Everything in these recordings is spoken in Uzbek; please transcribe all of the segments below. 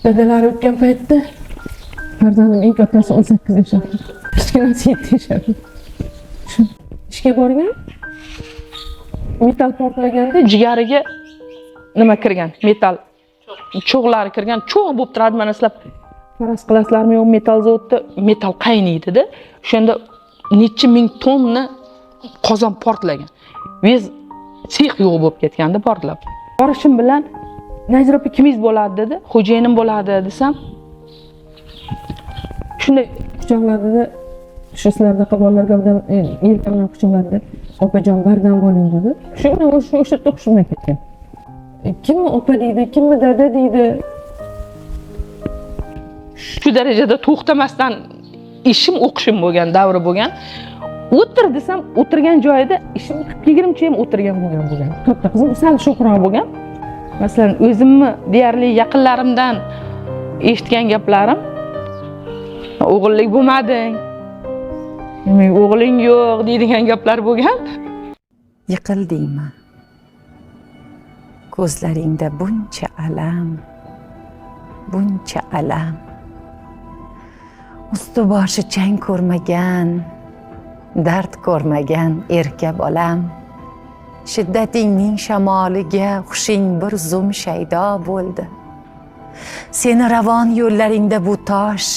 Dadalari o'tgan paytda farzandim eng kattasi 18 yashar. Kichkinasi 7 yashar. Shu ishga borgan. Metal portlaganda jigariga nima kirgan? Metal cho'g'lari kirgan. Cho'g' bo'lib turadi, mana sizlar faraz qilasizlarmi yo'q, metal zavodda metal qaynaydi-da. O'shanda necha ming tonna qozon portlagan. Biz sex yo'q bo'lib ketganda portlab. Borishim bilan Nazira opa kimingiz bo'ladi dedi. Xo'jayinim bo'ladi desam. Shunday quchoqladida shu sizlarda bolalarga bilan yelkamdan quchoqladi. Opajon bardam bo'ling dedi. Shunda o'sha to'qishimdan ketgan. Kimni opa deydi, kimni dada deydi. Shu darajada to'xtamasdan ishim, o'qishim bo'lgan, davri bo'lgan. O'tir desam, o'tirgan joyida ishim 20 yil o'tirgan bo'lgan. Katta qizim sal sho'xroq bo'lgan. Masalan, o'zimni deyarli yaqinlarimdan eshitgan gaplarim, o'g'illik bo'lmading, o'g'ling yo'q deydigan gaplar bo'lgan. Yiqildingmi? Ko'zlaringda buncha alam, buncha alam. Usti boshi chang ko'rmagan, dard ko'rmagan erka bolam. Shiddatingning shamoliga xushing bir zum shaydo bo'ldi. Seni ravon yo'llaringda bu tosh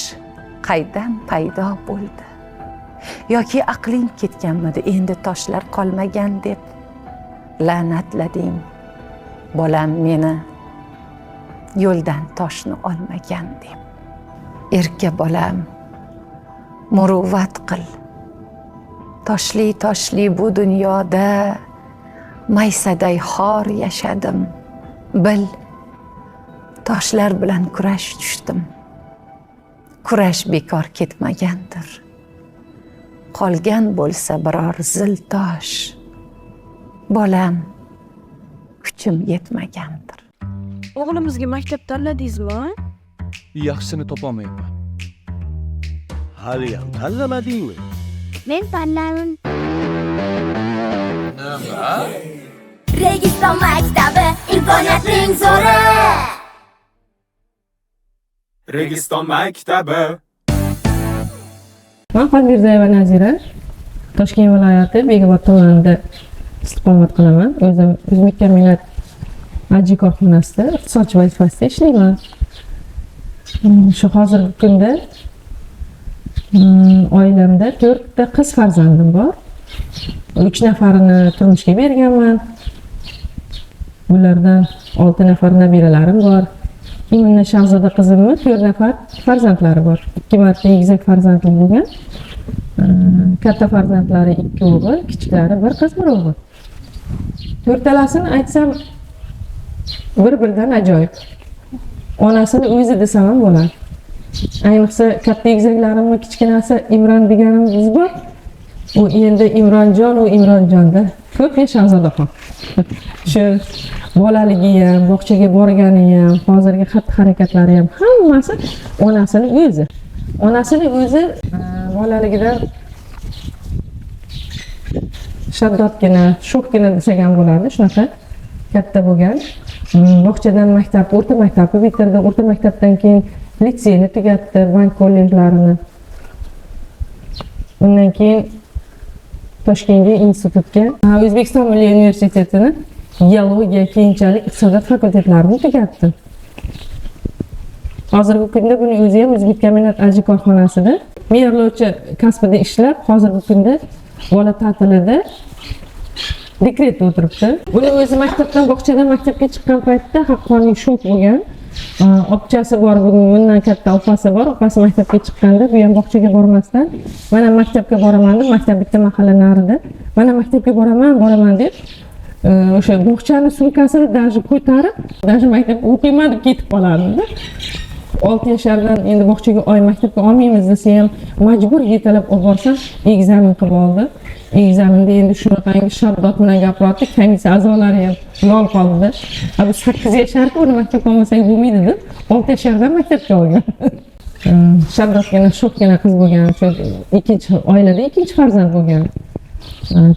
qaydan paydo bo'ldi? Yoki aqling ketganmidi, endi toshlar qolmagan deb la'natlading. Bolam meni yo'ldan toshni olmagan deb. Erka bolam, muruvvat qil. Toshli bu dunyoda maysaday xor yashadim. Bil, toshlar bilan kurash tushdim. Kurash bekor ketmagandir. Qolgan bo'lsa biror zil tosh. Bolam, kuchim yetmagandir. O'g'limizga maktab tanladingizmi? Yaxshisini topolmayapman. Haliyam tanlamadingmi? Men tanladim. Nima? Registon maktabi imkoniyatning zo'ri. Registon maktabi. Men Xolmirzayeva Nazira, Toshkent viloyati Bekobod tumanida istiqomat qilaman. O'zim O'zbek Millat ajji korxonasida iqtisodchi vazifasida ishlayman. Shu hozirgi kunda oilamda 4 ta qiz farzandim bor. 3 nafarini turmushga berganman. Ulardan 6 nafar nabiralarim bor. Imina Shahzoda qizimni 4 nafar farzandlari bor. 2 marta egizak farzandli bo'lgan. Katta farzandlari 2 o'g'il, kichiklari 1 qiz, 1 o'g'il. To'rtalasini aytsam bir-biridan ajoyib. Onasini o'zi desam ham bo'ladi. Ayniqsa katta egizaklarimni kichkinasi Imron deganimiz bor. U endi Imronjon, u Imronjonda. Ko'p Shahzodaxon. Shu bolaligi ham, bog'chaga borgani ham, hozirgi xatti-harakatlari ham hammasi onasini o'zi. Onasini o'zi bolaligidan shaddodgina, sho'xgina desak ham bo'ladi, shunaqa katta bo'lgan. Bog'chadan maktab, o'rta maktabni bitirdi, o'rta maktabdan keyin litseyni tugatdi, bank kollejlarini. Undan keyin Toshkentga institutga, O'zbekiston Milliy universitetini geologiya, keyinchalik iqtisodiyot fakultetlarini tugatdi. Hozirgi kunda buni o'zi ham O'zbek Millat ajji korxonasida me'yorlovchi kasbida ishlab, hozirgi kunda bola ta'tilida dekretda o'tiribdi. Buni o'zi maktabdan, bog'chadan maktabga chiqqan paytda haqqoniy shok bo'lgan. Opchasi bor, bundan katta opasi bor. Opasi maktabga chiqqanda, bu ham bog'chaga bormasdan, "Mana maktabga boraman" deb, maktab bitta mahalla narida, "Mana maktabga boraman" deb, o'sha bog'chani sumkasini даже ko'tarib, даже maktabga o'qiyman deb ketib qolardi. 6 yashardan endi bog'chaga maktabga olmaymiz desa ham majbur yetalab olib borsam, ekzamen qilib oldi. Ekzamenda endi shunaqangi shaddod bilan gapirdi, komissiya a'zolari ham lol qoldi. Bu 8 yasharda uni maktabga olmasak bo'lmaydi deb 6 yashardan maktabga olgan. Shaddodgina, sho'xgina qiz bo'lgan, shu ikkinchi oilada ikkinchi farzand bo'lgan.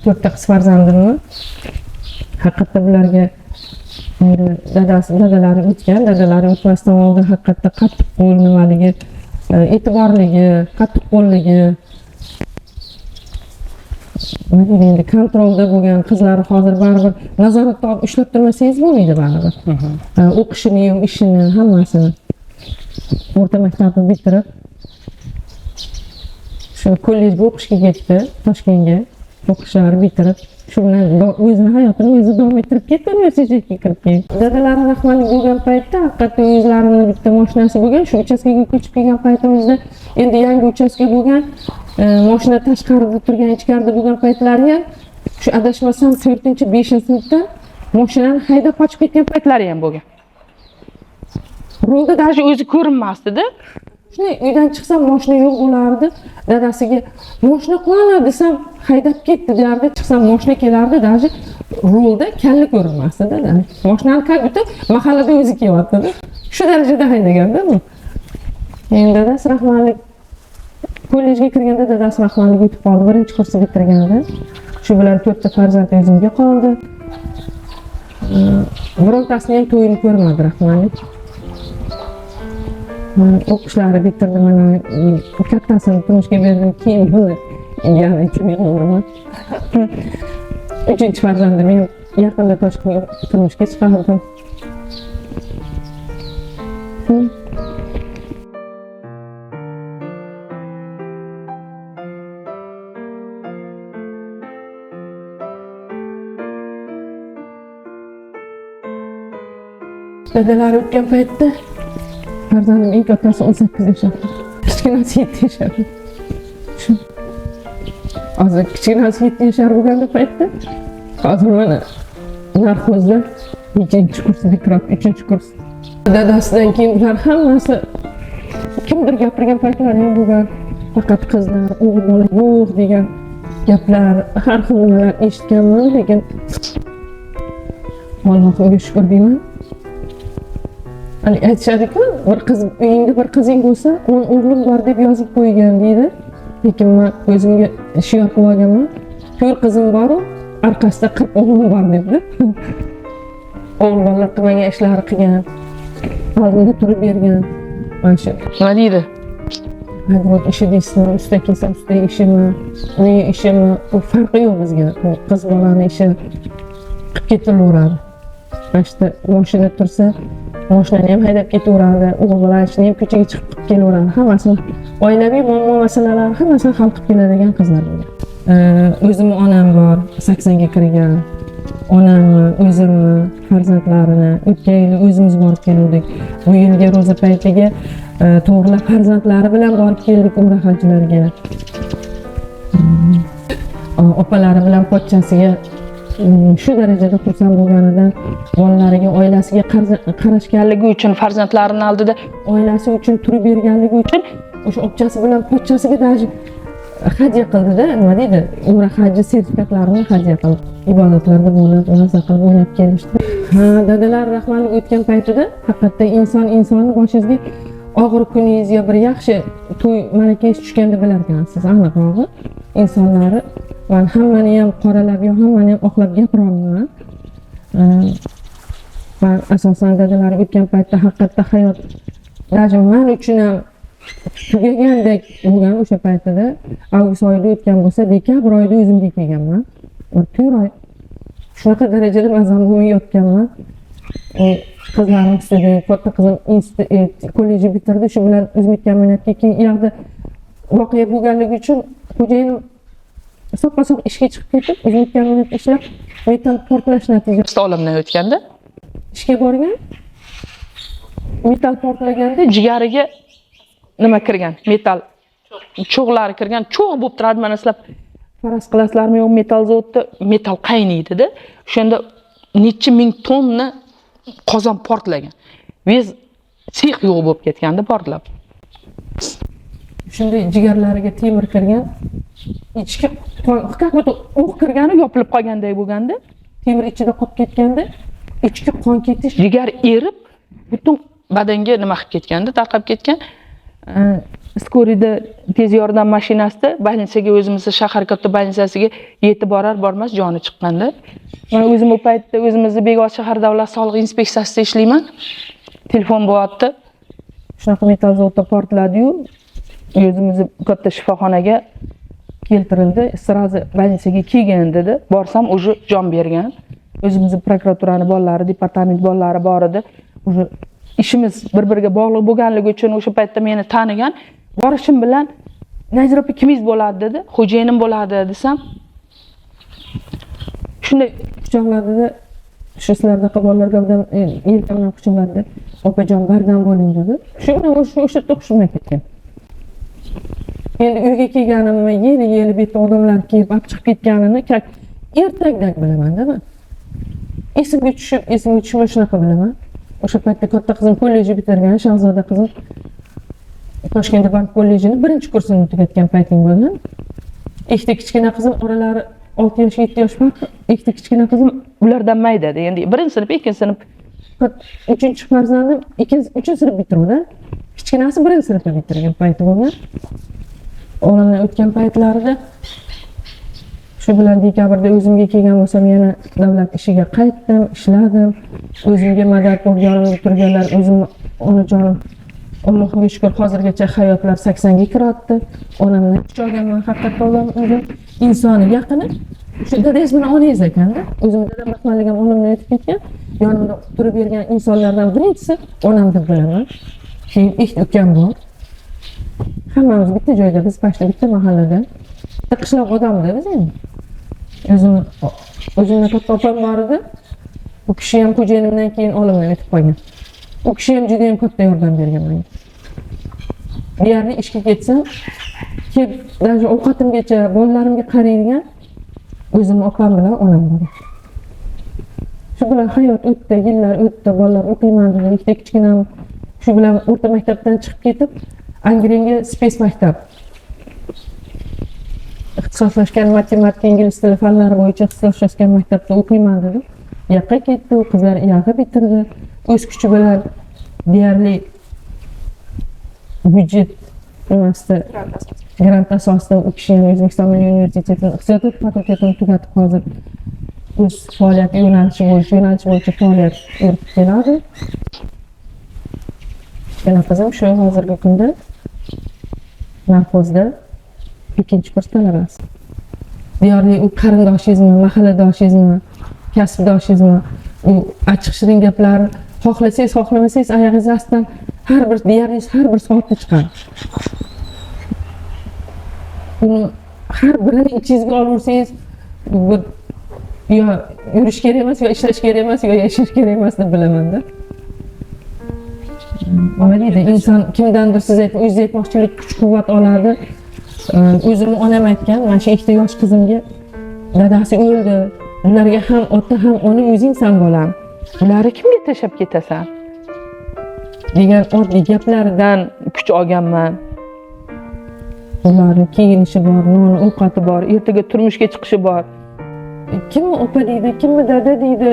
4 ta qiz farzandimni haqiqatda bularga dadalari o'tgan, dadalari o'tmasdan oldin haqiqatda qattiq qo'l nimaligi, e'tiborligi, qattiq qo'lligi, endi kontrolda bo'lgan qizlari hozir baribir nazoratda olib ushlab turmasangiz bo'lmaydi baribir. O'qishini ham, ishini, hammasini. O'rta maktabni bitirib, shu kollejga o'qishga ketdi, Toshkentga. O'qishlarini bitirib, shu bilan o'zini hayotini o'zi davom ettirib ketdi, universitetga kirib ketdi. Dadalari rahmatli bo'lgan paytda haqiqatdan o'zlarini bitta mashinasi bo'lgan, shu uchastkaga ko'chib kelgan paytimizda endi yangi uchastka bo'lgan, mashina tashqarida turgan, ichkarida bo'lgan paytlari ham shu adashmasam 4-5-sinfda mashinani haydab qochib ketgan paytlari ham bo'lgan. Rulda даже o'zi ko'rinmasdi-da. Shunday uydan chiqsam mashina yo'q bo'lardi. Dadasiga mashina qani desam haydab ketdi derdi. Chiqsam mashina kelardi, даже rulda kalla ko'rinmasdi-da. Mashinani как будто mahallada o'zi kelyapti-da. Shu darajada haydaganda bu. Endi dadasi rahmatli kollejga kirganda dadasi rahmatli o'tib qoldi. Birinchi kursni bitirganda. Shu bilan 4 ta farzand o'zimga qoldi. Birontasini ham to'yini ko'rmadi rahmatli. O'qishlari bitirdi, mana kattasini turmushga berdim, keyin buni yana men o'g'limni. 3-chi farzandim men yaqinda Toshkentga turmushga chiqardim. Dadalari o'tgan paytda farzandim eng kattasi 18 yoshda. Kichkinasi 7 yoshda. Hozir kichkinasi 7 yoshda bo'lgan paytda hozir mana narxozda 2-kursda bitirib, 3-kurs. Dadasidan keyin ular hammasi kimdir gapirgan paytlari ham bo'lgan. Faqat qizlar, o'g'il bola yo'q degan gaplar, har xil nimalar eshitganman, lekin Allohga shukr deyman. Hani aytishadi-ku, bir qiz uyingda bir qizing bo'lsa, 10 o'g'lim bor deb yozib qo'ygan deydi. Lekin men o'zimga shior qilib olganman. 4 qizim bor-ku, orqasida 40 o'g'lim bor debdi. O'g'il bolalar qilmagan ishlari qilgan, oldinda turib bergan. Mana shu. Nima deydi? Agroq ishi deysizmi, usta kelsa usta ishimi, uy ishimi, bu farqi yo'q bizga. Bu qiz bolani ishi qilib ketaveradi. Mana mashina tursa, mashinani ham haydab ketaveradi, o'g'il bola ishini ham ko'chaga chiqib kelaveradi. Hammasini oilaviy muammo masalalar hammasini hal qilib keladigan qizlar bo'lgan. O'zimning onam bor, 80 ga kirgan. Onamni, o'zimni, farzandlarini o'tgan yili o'zimiz borib keldik. Bu yilga ro'za paytiga to'g'rilab farzandlari bilan borib keldik umra hajlarga. Opalari bilan pochchasiga shu darajada xursand bo'lganidan bolalariga, oilasiga qarashganligi uchun, farzandlarining oldida oilasi uchun turib berganligi uchun o'sha opchasi bilan pochchasiga даже hadya qildi-da, nima deydi? Umra haji sertifikatlarini hadya qildi. Ibodatlarda bo'lib, roza qilib o'ynab kelishdi. Dadalar rahmatli o'tgan paytida haqiqatda insonni boshingizga og'ir kuningiz yo bir yaxshi to'y ma'rakangiz tushganda bilarkansiz, aniqrog'i. Insonlari men hammani ham qoralab yo hammani ham oqlab gapira olmayman. Va asosan dadalar o'tgan paytda haqiqatda hayot даже men uchun ham tugagandek bo'lgan o'sha paytida. Avgust oyida o'tgan bo'lsa, dekabr oyida o'zimga kelganman. 4 oy shunaqa darajada mazam bo'lmay yotganman. Qizlarim istedi, katta qizim kollejni bitirdi, shu bilan o'zbek kommunatga keyin u yoqda voqea bo'lganligi uchun xo'jayinim soppa-sop ishga chiqib ketib, o'zbek kommunatda ishlab, metal portlash natijasida olamdan o'tganda ishga borgan. Metal portlaganda jigariga nima kirgan? Metal cho'g'lari kirgan. Cho'g' bo'lib turadi, mana sizlar faraz qilasizlarmi yo'q, metal zavodda metal qaynaydi-da. O'shanda necha ming tonna qozon portlagan. Vez sex yo'q bo'lib ketganda portlab. Shunday jigarlariga temir kirgan. Ichki qon o'q kirgani yopilib qolganday bo'lganda, temir ichida qolib ketganda, ichki qon ketish, jigar erib, butun badanga nima qilib ketganda, tarqab ketgan. Skorida tez yordam mashinasida больницаga o'zimizni shahar katta больницasiga yetib bormas joni chiqqanda. Men o'zim bu paytda o'zimizni Beg'ot shahar davlat soliq inspeksiyasida ishlayman. Telefon bo'lyapti. Shunaqa metal zavodda portladi-yu, o'zimizni katta shifoxonaga keltirildi. Sirazi больницаga kelgan dedi. Borsam уже jon bergan. O'zimizni prokuraturani bolalari, departament bolalari bor edi. Уже ishimiz bir-biriga bog'liq bo'lganligi uchun o'sha paytda meni tanigan. Borishim bilan Nazira opa kimingiz bo'ladi dedi. Xo'jayinim bo'ladi desam. Shunday Quchoqladida shu sizlardaqa bolalarga odam yelkamdan quchoqladi. Opajon bardam bo'ling dedi. Shu bilan o'sha to'xshimay ketgan. Endi uyga kelganimni yeli bitta odamlar kelib olib chiqib ketganini ertakdan bilaman-da men. Esimga tushib shunaqa bilaman. O'sha paytda katta qizim kollejni bitirgan, Shahzoda qizim Toshkent bank kollejini birinchi kursini tugatgan paytim bo'lgan. Ikkita kichkina qizim oralari 6 yosh, 7 yosh farq. Ikkita kichkina qizim ulardan mayda endi birinchi sinf, ikkinchi sinf. 3-farzandim 3-sinf bitiruvdi. Kichkinasi birinchi sinfni bitirgan payti bo'lgan. Olamdan o'tgan paytlarida shu bilan dekabrda o'zimga kelgan bo'lsam yana davlat ishiga qaytdim, ishladim. O'zimga madad bo'lganimni turganlar o'zim onajonim Allohga shukr hozirgacha hayotlar 80 ga kiratdi. Onamni quchog'iman haqiqatda o'zim insoni yaqini. Shu dadangiz bilan onangiz ekanda. O'zim dadam rahmatligim olamdan o'tib ketgan. Yonimda turib bergan insonlardan birinchisi onam deb bilaman. Keyin ikkita ukam bor. Hammamiz bitta joyda, biz pashta bitta mahallada. Bitta qishloq odamda biz endi. O'zimda katta opam bor edi. U kishi ham xo'jayinimdan keyin olamdan o'tib qolgan. U kishi ham juda ham katta yordam bergan menga. Deyarli ishga ketsam, kelib даже ovqatimgacha bolalarimga qaraydigan o'zim opam bilan onam bor. Shu bilan hayot o'tdi, yillar o'tdi, bolalar o'qiyman dedi, ikkita kichkinam shu bilan o'rta maktabdan chiqib ketib, Angrenga spes maktab. Ixtisoslashgan matematika, ingliz tili fanlari bo'yicha ixtisoslashgan maktabda o'qiyman dedi. Yoqqa ketdi, u qizlar yoqqa bitirdi. O'z kuchi bilan deyarli byudjet emasdi, grant asosida u kishi ham O'zbekiston Milliy universitetining iqtisodiyot fakultetini tugatib hozir o'z faoliyat yo'nalishi bo'yicha faoliyat yuritib keladi. Yana qizim shu hozirgi kunda narxozda 2-kurs talabasi. Deyarli u qarindoshizmi, mahalladosizmi, kasbdoshizmi, u achchiq shirin gaplar xohlasangiz, xohlamasangiz oyog'ingiz ostidan har bir soatda chiqadi. Uni har birini ichingizga olursangiz, yo yurish kerak emas, yo ishlash kerak emas, yo yashash kerak emas deb bilaman-da. Nima deydi? Inson kimdandir siz o'zingiz aytmoqchilik kuch-quvvat oladi. O'zimni onam aytgan, mana shu ikkita yosh qizimga dadasi o'ldi. Ularga ham ota ham ona o'zingsan bolam. ularni kimga tashlab ketasan degan oddiy gaplaridan kuch olganman. ularni kiyinishi bor, non ovqati bor, Ertaga turmushga chiqishi bor. Kimni opa deydi, kimni dada deydi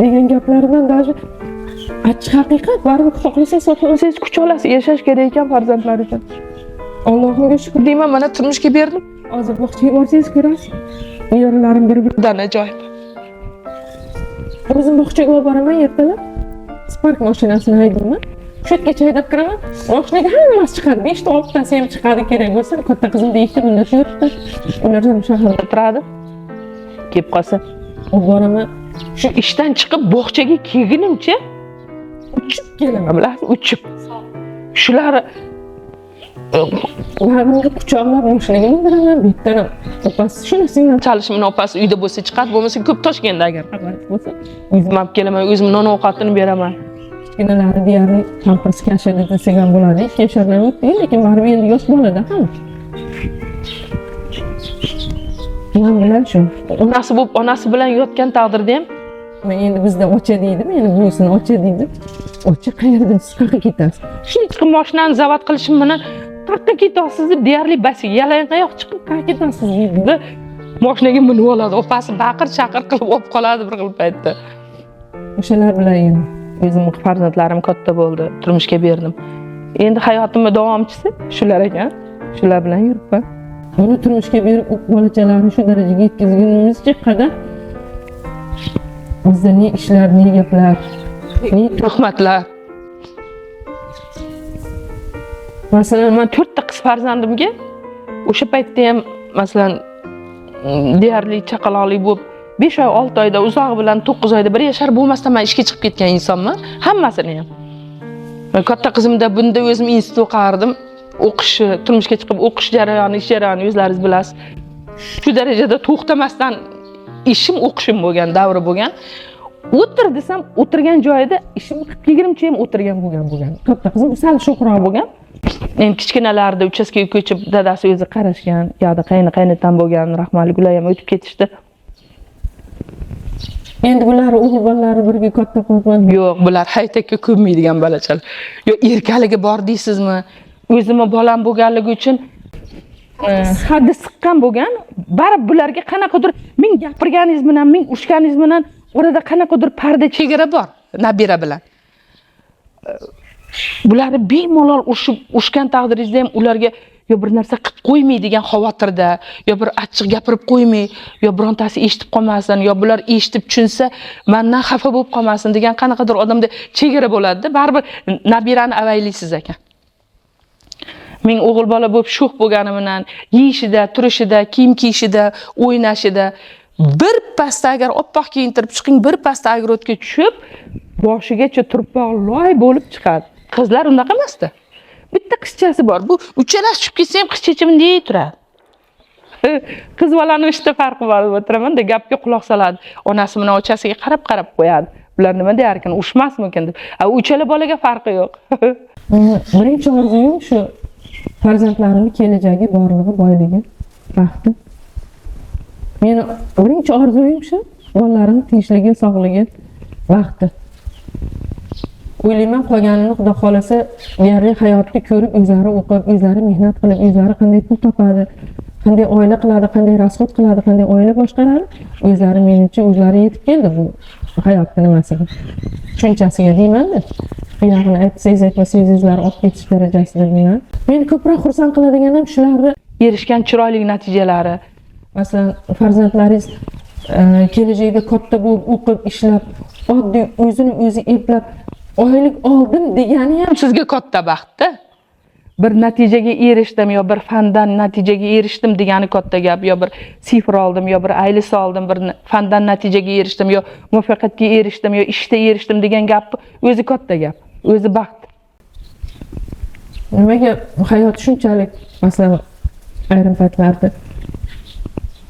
degan gaplaridan даже achchiq haqiqat. Baribir xohlasangiz, xohlamasangiz kuch olasiz. Yashash kerak ekan farzandlar uchun. Allohimga shukr Deyman, mana turmushga berdim. hozir bog'chaga borsangiz ko'rasiz. Yerlarim bir-biridan Ajoyib. O'zim bog'chaga olib boraman ertalab. Spark mashinasini haydayman. Shu yergacha haydab kiraman. Mashinaga hammasi chiqadi. 5 ta 6 tasi ham chiqadi kerak bo'lsa, katta qizim deydi, bunda yuribdi. Ular ham shaharda turadi. Kelib qolsa, olib boraman. shu ishdan chiqib bog'chaga kelgunimcha Uchib kelaman. Bilasiz, uchib. Shular bag'rimga quchoqlab mashinaga mindiraman. Bittadan opasi shunisidan chalishimni opasi uyda bo'lsa chiqadi, bo'lmasa ko'p Toshkentda agar xabar bo'lsa, o'zim olib kelaman, o'zim non ovqatini beraman. kichkinalari deyarli pampers kashadi desak ham bo'ladi. 2 yoshlardan o'tdi, lekin baribir endi yosh bolada ham. Men bilan shu. Onasi bilan yotgan taqdirda ham Men endi bizda ocha deydi, meni buvisini ocha deydi. Ocha qayerda siz qayerga ketasiz? shu chiqib mashinani zavat qilishim bilan qayerga ketasiz deb deyarli basi yalangoyoq chiqib qayerga ketasiz deydi. Mashinaga minib oladi, opasi baqir-chaqir qilib olib qoladi bir xil paytda. O'shalar bilan endi O'zim farzandlarim katta bo'ldi, turmushga berdim. Endi hayotimning davomchisi shular ekan. Shular bilan yuribman. Buni turmushga berib bolachalarni shu darajaga yetkazgunimizcha qadar bizda ne ishlar, ne gaplar, ne Rahmatlar. Masalan, men 4 ta qiz farzandimga o'sha paytda ham masalan deyarli chaqaloqli bo'lib 5 oy 6 oyda uzog'i bilan 9 oyda 1 yashar bo'lmasdan men ishga chiqib ketgan insonman. Hammasini ham. Men katta qizimda bunda o'zim institut o'qardim. O'qish, turmushga chiqib o'qish jarayoni, ish jarayoni o'zlaringiz bilasiz. Shu darajada to'xtamasdan ishim, o'qishim bo'lgan, davri bo'lgan. O'tir desam, o'tirgan joyida ishim 20 ham o'tirgan bo'lgan. Katta qizim sal sho'xroq bo'lgan. Endi kichkinalarida uchastkaga ko'chib dadasi o'zi qarashgan, yo'da qaynatam bo'lgan, rahmatli ular ham o'tib ketishdi. endi bular o'g'il bolalari birga katta qilgan. Yo'q, bular haytakka ko'nmaydigan bolachalar. Yo erkaligi bor deysizmi? O'zimni bolam bo'lganligi uchun haddi siqqan bo'lgan, barib bularga qanaqadir men gapirganingiz bilan, men urishganingiz bilan orada qanaqadir parda chegara bor nabira bilan. Bularni bemalol urishgan taqdiringizda ham ularga yo bir narsa qilib qo'ymaydigan xavotirda, yo bir achchiq gapirib qo'ymay, yo birontasi eshitib qolmasin, yo bular eshitib tushunsa, mendan xafa bo'lib qolmasin degan qanaqadir odamda chegara bo'ladi-da, baribir nabirani avaylaysiz ekan. Men o'g'il bola bo'lib sho'x bo'lganim bilan yeyishida, turishida, kiyim kiyishida, o'ynashida bir pasta agar oppoq kiyintirib chiqing, bir pasta agrodga tushib, boshigacha turpoq loy bo'lib chiqadi. Qizlar unaqa emasdi. Bitta qizchasi bor. Bu uchalasi tushib ketsa ham qizchacha bunday turadi. Qiz bolani ishda farqi bor deb o'tiraman, de gapga quloq soladi. Onasi bilan ochasiga qarab qo'yadi. Bular nima deyar ekan, ushmasmikin deb. Uchala bolaga farqi yo'q. Birinchi orzuyim shu farzandlarimning kelajagi, borlig'i, boyligi, baxti. Meni birinchi orzuyim shu bolalarimning tinchligi, sog'ligi, baxti. O'ylayman qolganini Xudo xolasa deyarli hayotni ko'rib, o'zlari o'qib, o'zlari mehnat qilib, o'zlari qanday pul topadi, qanday oila qiladi, qanday rasxod qiladi, qanday oila boshqaradi, o'zlari menimcha o'zlari yetib keldi bu hayotning nimasiga. Tushunchasiga deyman-da. Buyog'ini aytsangiz, aytmasangiz o'zlari olib ketish darajasida deyman. Meni ko'proq xursand qiladigan ham shularni Erishgan chiroyli natijalari. Masalan, farzandlaringiz kelajakda katta bo'lib, o'qib, ishlab, oddiy o'zini o'zi eplab oylik oldim degani ham Sizga katta baxt-da. Bir natijaga erishdim yo bir fandan natijaga erishdim degani katta gap, yo bir sifr oldim, yo bir aylis oldim, bir fandan natijaga erishdim, yo muvaffaqiyatga erishdim, yo ishda erishdim degan gap o'zi katta gap, o'zi baxt. Nimaga hayot shunchalik, masalan, ayrim paytlarda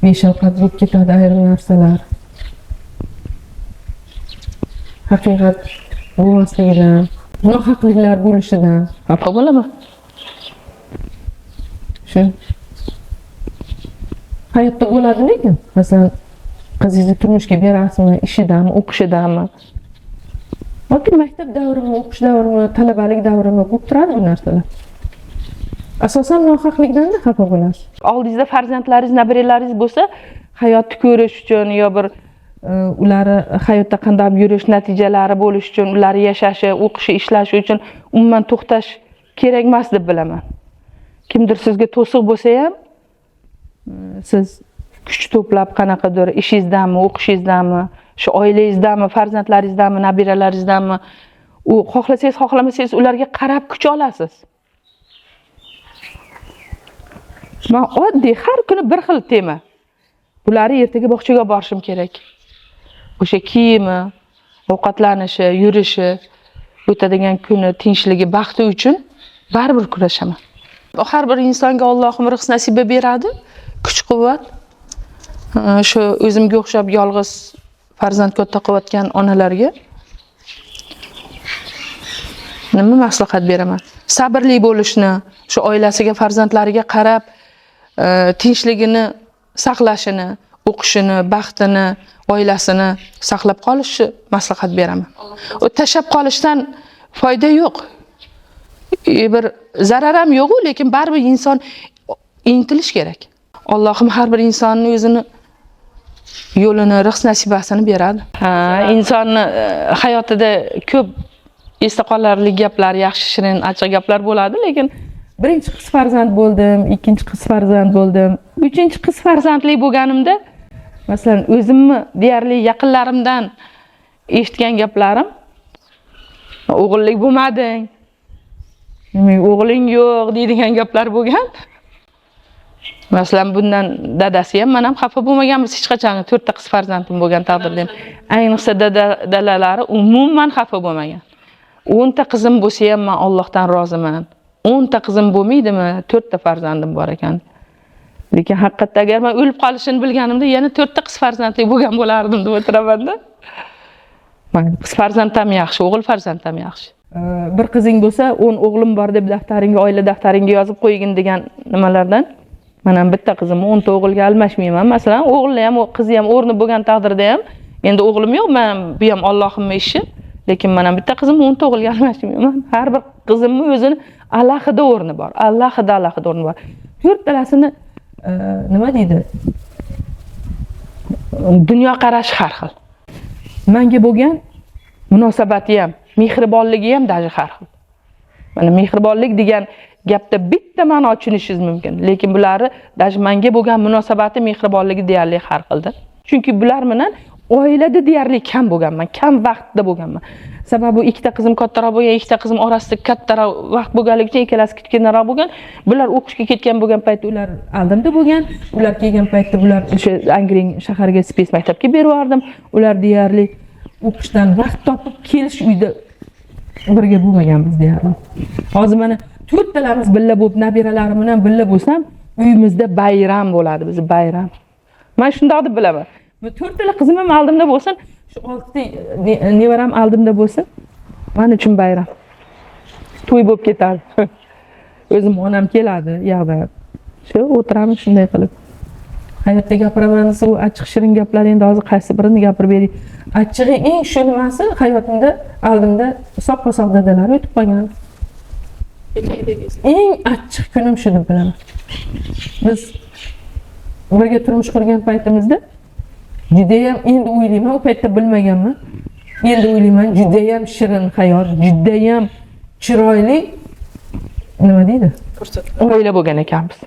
beshafqat bo'lib ketadi ayrim narsalar. Haqiqat bo'lmasligidan, nohaqliklar bo'lishidan xafa bo'laman. Shu hayotda bo'ladi, lekin masalan qizingizni turmushga berasizmi, ishidami, o'qishidami, yoki maktab davrimi, o'qish davrimi, talabalik davrimi bo'lib turadi bu narsalar. Asosan nohaqlikdan xafa bo'lasiz. Oldingizda farzandlaringiz, nabiralaringiz bo'lsa, hayotni ko'rish uchun yo bir ularni hayotda qanday yurish natijalari bo'lish uchun, ular yashashi, o'qishi, ishlashi uchun umuman to'xtash kerak emas deb bilaman. Kimdir sizga to'siq bo'lsa ham, siz kuch to'plab qanaqadir ishingizdami, o'qishingizdami, shu oilangizdami, farzandlaringizdami, nabiralaringizdami, u xohlasangiz, xohlamasangiz ularga qarab kuch olasiz. Men oddiy har kuni bir xil tema. Bularni ertaga bog'chaga borishim kerak. O'sha kiyimi, ovqatlanishi, yurishi, o'tadigan kuni tinchligi, baxti uchun baribir kurashaman. Har bir insonga Allohim rizq nasiba beradi, kuch-quvvat. Shu o'zimga o'xshab yolg'iz farzand katta qilayotgan onalarga nima maslahat beraman? Sabrli bo'lishni, shu oilasiga, farzandlariga qarab tinchligini saqlashini, o'qishini, baxtini, oilasini saqlab qolishni maslahat beraman. O tashab qolishdan foyda yo'q. Bir zarar ham yo'q, lekin baribir inson intilish kerak. Allohim har bir insonning o'zini yo'lini, rizq nasibasini beradi. Insonni hayotida ko'p esda qolarli gaplar, yaxshi shirin, achchiq gaplar bo'ladi, lekin birinchi qiz farzand bo'ldim, ikkinchi qiz farzand bo'ldim, uchinchi qiz farzandli bo'lganimda, masalan, o'zimni deyarli yaqinlarimdan eshitgan gaplarim, o'g'illik bo'lmading, o'g'ling yo'q deydigan gaplar bo'lgan. Masalan, bundan dadasi ham, men ham xafa bo'lmaganmiz hech qachon, 4 ta qiz farzandim bo'lgan taqdirda ham. Ayniqsa dalalari umuman xafa bo'lmagan. 10 ta qizim bo'lsa ham men Allohdan roziman. 10 ta qizim bo'lmaydimi? 4 ta farzandim bor ekan. Lekin haqiqatda agar men o'lib qolishini bilganimda yana 4 ta qiz farzandli bo'lgan bo'lardim deb o'tiraman-da. Mayli, qiz farzand ham yaxshi, o'g'il farzand ham yaxshi. Bir qizing bo'lsa, 10 o'g'lim bor deb daftaringga, oila daftaringga yozib qo'ygin degan nimalardan. Men ham bitta qizimni 10 ta o'g'ilga almashmayman. Masalan, o'g'ilni ham, qizi ham o'rni bo'lgan taqdirda ham, endi o'g'lim yo'q, men bu ham Allohimning ishi. Lekin men ham bitta qizimni 10 ta o'g'ilga almashmayman. Har bir qizimning o'zini alohida o'rni bor. Alohida o'rni bor. 4 talasini nima deydi? Dunyo qarashi har xil. Menga bo'lgan munosabati ham, mehribonligi ham daji har xil. Mana mehribonlik degan gapda bitta ma'no tushunishingiz mumkin, lekin bularni daji menga bo'lgan munosabati, mehribonligi deyarli har xilda. Chunki bular bilan oilada deyarli kam bo'lganman, kam vaqtda bo'lganman. Sababi ikkita qizim kattaroq bo'lgan, ikkita qizim orasida kattaroq vaqt bo'lganligi uchun ikkalasi kichkinaroq bo'lgan. Bular o'qishga ketgan bo'lgan paytda ular oldimda bo'lgan. Ular kelgan paytda bular o'sha Angren shaharga spes maktabga berib yubordim. Ular deyarli o'qishdan vaqt topib kelish uyda birga bo'lmaganmiz deyarli. Hozir mana 4 talamiz billa bo'lib, nabiralarim bilan billa bo'lsam, uyimizda bayram bo'ladi, biz bayram. Men shunday deb bilaman. 4 tala qizim ham oldimda bo'lsin, shu 6 ta nevaram oldimda bo'lsin, men uchun bayram. To'y bo'lib ketadi. O'zim onam keladi, yoqdan. Shu o'tiramiz shunday qilib. Hayotda gapiraman, u achchiq shirin gaplar endi hozir qaysi birini gapirib bering. Achchig'i eng shu nimasi hayotimda oldimda soppa-sog' dadalar o'tib qolgan. Eng achchiq kunim shu deb bilaman. Biz birga turmush qurgan paytimizda judayam endi o'ylayman, u paytda bilmaganman. Endi o'ylayman, judayam shirin hayot, judayam chiroyli nima deydi? Oila bo'lgan ekanmiz.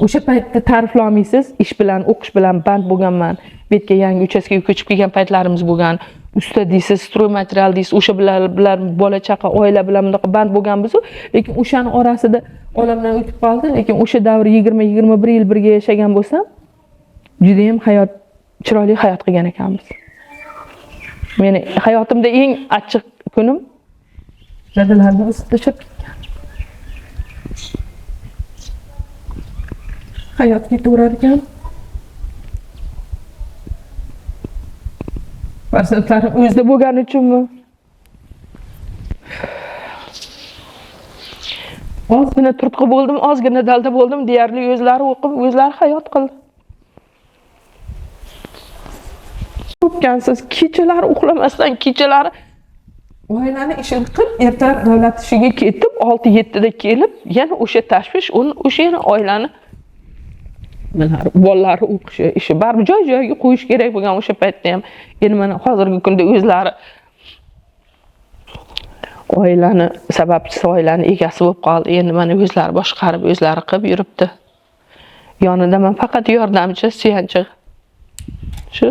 O'sha paytda ta'riflay olmaysiz, ish bilan, o'qish bilan band bo'lganman. Bu yerga yangi uchastkaga ko'chib kelgan paytlarimiz bo'lgan. Usta deysiz, stroy material deysiz, o'sha bilan bola chaqa, oila bilan bunday band bo'lganmiz, lekin o'shani orasida olamdan o'tib qoldi, lekin o'sha davr 20-21 yil birga yashagan bo'lsam, juda ham hayot chiroyli hayot qilgan ekanmiz. Meni hayotimda eng achchiq kunim dadalarning ustida tushib ketgan. Hayot ketaverar ekan. Farzandlarim o'zida bo'lgani uchunmi? Ozgina turtqi bo'ldim, ozgina dalda bo'ldim, deyarli o'zlari o'qib, o'zlari hayot qildi. O'tgansiz kechalari uxlamasdan, kechalari oilani ishini qilib, ertalab davlat ishiga ketib, 6-7 da kelib, yana o'sha tashvish, o'sha yana oilani bolalari o'qishi, ishi baribir joy-joyiga qo'yish kerak bo'lgan o'sha paytda ham. Endi mana hozirgi kunda o'zlari oilani sababchisi, oilani egasi bo'lib qoldi. Endi mana o'zlari boshqarib, o'zlari qilib yuribdi. Yonida men faqat yordamchi, suyanchiq. Shu